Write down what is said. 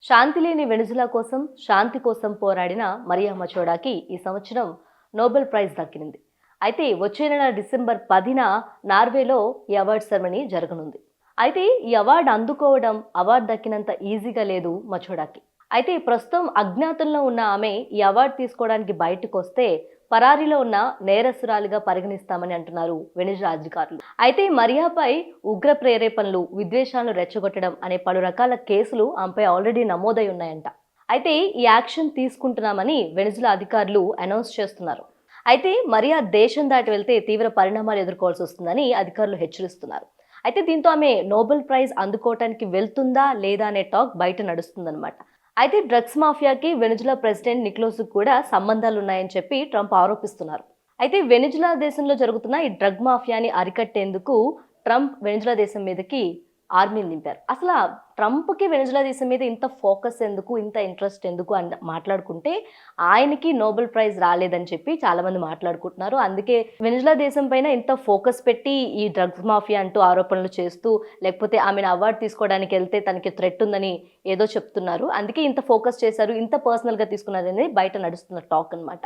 శాంతి లేని వెనుజులా కోసం శాంతి కోసం పోరాడిన మరియా మచోడాకి ఈ సంవత్సరం నోబెల్ ప్రైజ్ దక్కింది. అయితే వచ్చే నెల డిసెంబర్ 10న నార్వేలో ఈ అవార్డు సెరమనీ జరగనుంది. అయితే ఈ అవార్డు అందుకోవడం అవార్డు దక్కినంత ఈజీగా లేదు మచోడాకి. అయితే ప్రస్తుతం అజ్ఞాతంలో ఉన్న ఆమె ఈ అవార్డు తీసుకోవడానికి బయటకు వస్తే పరారీలో ఉన్న నేరస్తురాలిగా పరిగణిస్తామని అంటున్నారు వెనిజులా అధికారులు. అయితే మరియాపై ఉగ్ర ప్రేరేపణలు, విద్వేషాలను రెచ్చగొట్టడం అనే పలు రకాల కేసులు ఆమెపై ఆల్రెడీ నమోదై ఉన్నాయంట. అయితే ఈ యాక్షన్ తీసుకుంటున్నామని వెనిజులా అధికారులు అనౌన్స్ చేస్తున్నారు. అయితే మరియా దేశం దాటి వెళ్తే తీవ్ర పరిణామాలు ఎదుర్కోవాల్సి వస్తుందని అధికారులు హెచ్చరిస్తున్నారు. అయితే దీంతో ఆమె నోబెల్ ప్రైజ్ అందుకోవటానికి వెళ్తుందా లేదా అనే టాక్ బయట నడుస్తుందన్నమాట. అయితే డ్రగ్స్ మాఫియాకి వెనిజులా ప్రెసిడెంట్ నికోలస్ కూడా సంబంధాలు ఉన్నాయని చెప్పి ట్రంప్ ఆరోపిస్తున్నారు. అయితే వెనిజులా దేశంలో జరుగుతున్న ఈ డ్రగ్ మాఫియాని అరికట్టేందుకు ట్రంప్ వెనిజులా దేశం మీదకి ఆర్మీని నింపారు. అసలు ట్రంప్కి వెనిజులా దేశం మీద ఇంత ఫోకస్ ఎందుకు, ఇంత ఇంట్రెస్ట్ ఎందుకు అని మాట్లాడుకుంటే ఆయనకి నోబెల్ ప్రైజ్ రాలేదని చెప్పి చాలా మంది మాట్లాడుకుంటున్నారు. అందుకే వెనిజులా దేశం పైన ఇంత ఫోకస్ పెట్టి ఈ డ్రగ్స్ మాఫియా అంటూ ఆరోపణలు చేస్తూ, లేకపోతే ఆమెను అవార్డు తీసుకోవడానికి వెళ్తే తనకి థ్రెట్ ఉందని ఏదో చెప్తున్నారు. అందుకే ఇంత ఫోకస్ చేశారు, ఇంత పర్సనల్గా తీసుకున్నారనేది బయట నడుస్తున్న టాక్ అనమాట.